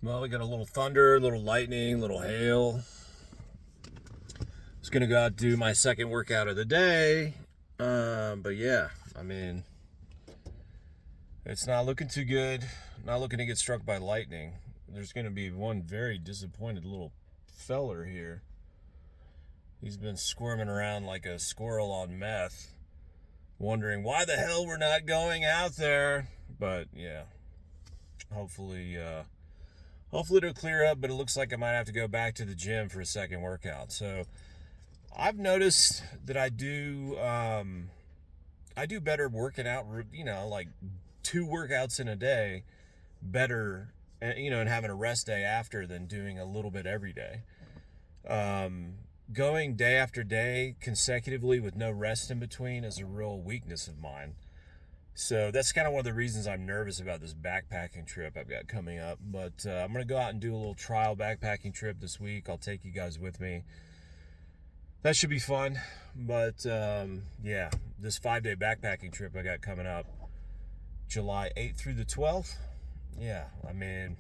Well, we got a little thunder, a little lightning, a little hail. I was gonna go out and do my second workout of the day, but yeah, I mean, it's not looking too good. Not looking to get struck by lightning. There's gonna be one very disappointed little feller here. He's been squirming around like a squirrel on meth, wondering why the hell we're not going out there. But yeah, hopefully, hopefully it'll clear up. But it looks like I might have to go back to the gym for a second workout. So I've noticed that I do better working out, like 2 workouts in a day better, and having a rest day after than doing a little bit every day. Going day after day consecutively with no rest in between is a real weakness of mine. So that's kind of one of the reasons I'm nervous about this backpacking trip I've got coming up. But I'm going to go out and do a little trial backpacking trip this week. I'll take you guys with me. That should be fun. But yeah, this 5-day backpacking trip I got coming up July 8th through the 12th. Yeah, I mean,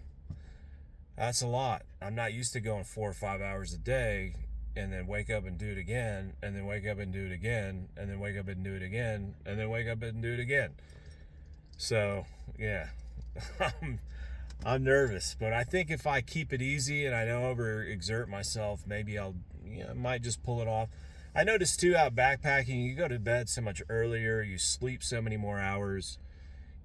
that's a lot. I'm not used to going 4 or 5 hours a day and then wake up and do it again, and then wake up and do it again, and then wake up and do it again, and then wake up and do it again. So, yeah, I'm nervous, but I think if I keep it easy and I don't overexert myself, maybe I might just pull it off. I noticed too, out backpacking, you go to bed so much earlier, you sleep so many more hours,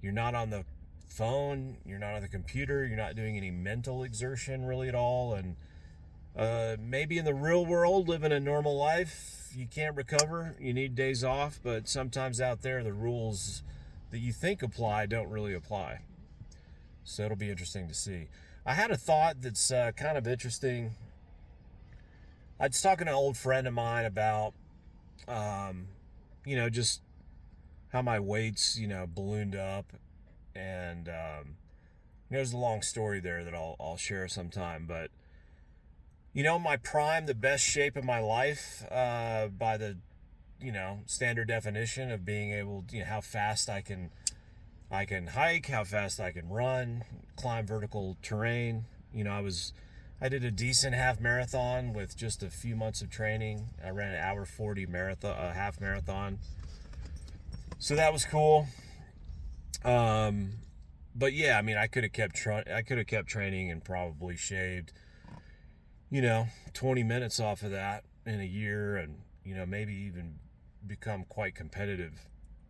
you're not on the phone, you're not on the computer, you're not doing any mental exertion really at all, and maybe in the real world, living a normal life, you can't recover, you need days off, but sometimes out there, the rules that you think apply don't really apply. So it'll be interesting to see. I had a thought that's kind of interesting. I was talking to an old friend of mine about, just how my weight's, ballooned up. And there's a long story there that I'll share sometime. But, my prime, the best shape of my life, by the, standard definition of being able to, how fast I can hike, how fast I can run, climb vertical terrain. I did a decent half marathon with just a few months of training. I ran an hour 40 marathon, half marathon. So that was cool. But yeah, I mean, I could have kept training and probably shaved, 20 minutes off of that in a year, and maybe even become quite competitive.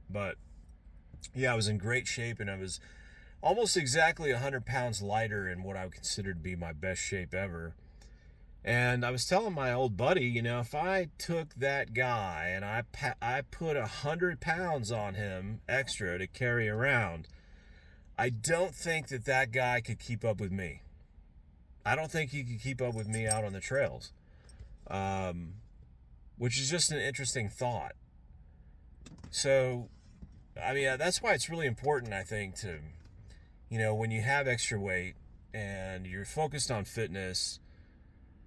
But yeah, I was in great shape, and I was almost exactly 100 pounds lighter in what I would consider to be my best shape ever. And I was telling my old buddy, if I took that guy and I put 100 pounds on him extra to carry around, I don't think that guy could keep up with me. I don't think he could keep up with me out on the trails, which is just an interesting thought. So, I mean, that's why it's really important, I think, to, when you have extra weight and you're focused on fitness,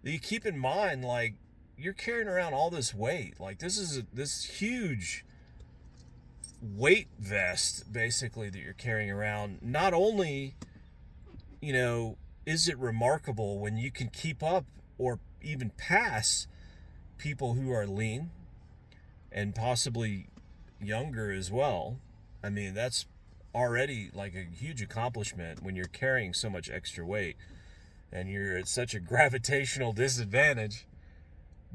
that you keep in mind, like, you're carrying around all this weight. Like, this is this huge weight vest, basically, that you're carrying around. Not only, is it remarkable when you can keep up or even pass people who are lean and possibly younger as well. I mean, that's already like a huge accomplishment when you're carrying so much extra weight and you're at such a gravitational disadvantage.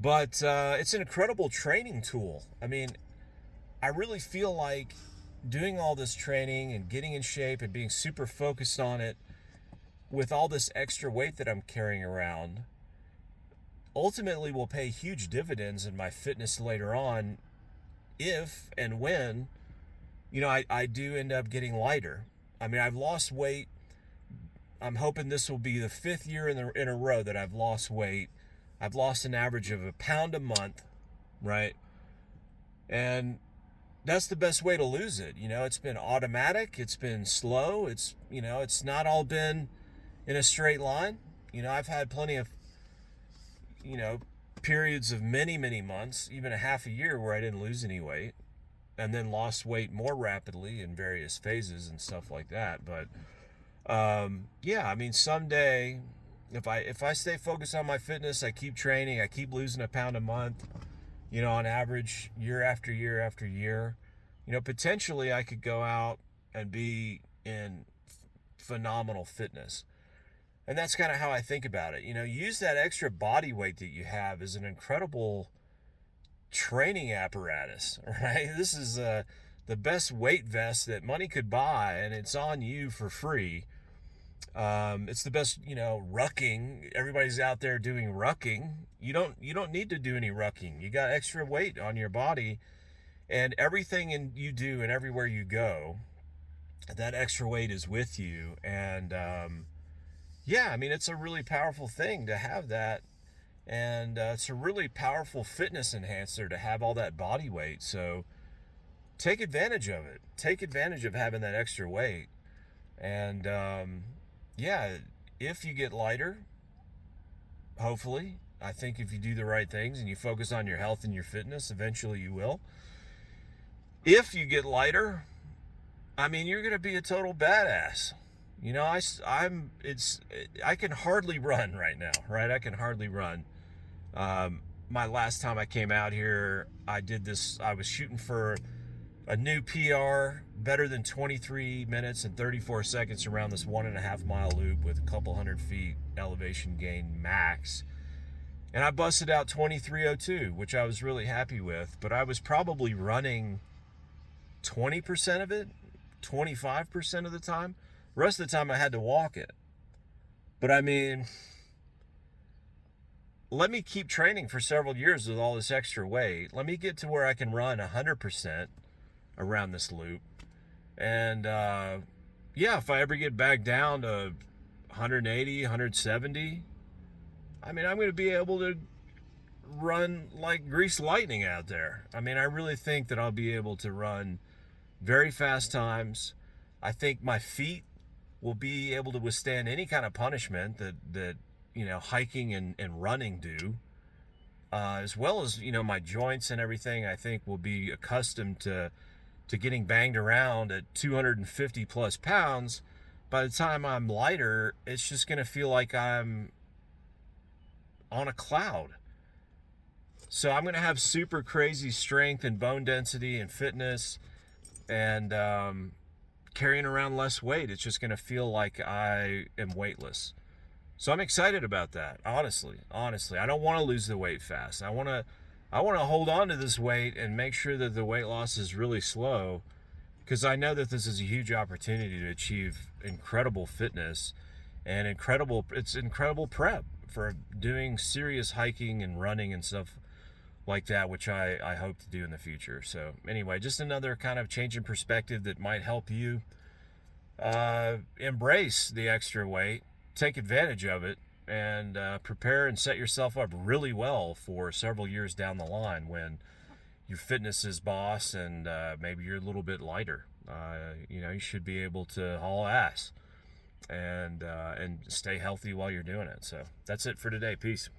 But it's an incredible training tool. I mean, I really feel like doing all this training and getting in shape and being super focused on it with all this extra weight that I'm carrying around ultimately will pay huge dividends in my fitness later on, if and when, I do end up getting lighter. I mean, I've lost weight. I'm hoping this will be the 5th year in a row that I've lost weight. I've lost an average of a pound a month, right? And that's the best way to lose it. It's been automatic. It's been slow. It's not all been in a straight line. I've had plenty of, periods of many, many months, even a half a year, where I didn't lose any weight and then lost weight more rapidly in various phases and stuff like that. But Yeah, I mean, someday, if I stay focused on my fitness, I keep training, I keep losing a pound a month, on average, year after year after year, potentially I could go out and be in phenomenal fitness. And that's kind of how I think about it. Use that extra body weight that you have as an incredible training apparatus, right? This is the best weight vest that money could buy, and it's on you for free. It's the best, rucking. Everybody's out there doing rucking. You don't need to do any rucking. You got extra weight on your body, and you do and everywhere you go, that extra weight is with you. And yeah, I mean, it's a really powerful thing to have that, and it's a really powerful fitness enhancer to have all that body weight. So take advantage of it. Take advantage of having that extra weight. And yeah, if you get lighter, hopefully, I think if you do the right things and you focus on your health and your fitness, eventually you will. If you get lighter, I mean, you're going to be a total badass. I can hardly run right now, right? I can hardly run. My last time I came out here, I was shooting for a new PR, better than 23 minutes and 34 seconds around this 1.5 mile loop with a couple hundred feet elevation gain max. And I busted out 23:02, which I was really happy with, but I was probably running 20% of it, 25% of the time. The rest of the time I had to walk it. But I mean, let me keep training for several years with all this extra weight. Let me get to where I can run 100% around this loop. And yeah, if I ever get back down to 180, 170, I mean, I'm going to be able to run like greased lightning out there. I mean, I really think that I'll be able to run very fast times. I think my feet will be able to withstand any kind of punishment that hiking and running do. As well as, my joints and everything, I think will be accustomed to getting banged around at 250 plus pounds. By the time I'm lighter, it's just going to feel like I'm on a cloud. So I'm going to have super crazy strength and bone density and fitness, and carrying around less weight. It's just going to feel like I am weightless. So I'm excited about that. Honestly, I don't want to lose the weight fast. I want to hold on to this weight and make sure that the weight loss is really slow, because I know that this is a huge opportunity to achieve incredible fitness and incredible prep for doing serious hiking and running and stuff like that, which I hope to do in the future. So anyway, just another kind of change in perspective that might help you embrace the extra weight, take advantage of it, and prepare and set yourself up really well for several years down the line when your fitness is boss and maybe you're a little bit lighter. You should be able to haul ass and stay healthy while you're doing it. So that's it for today. Peace.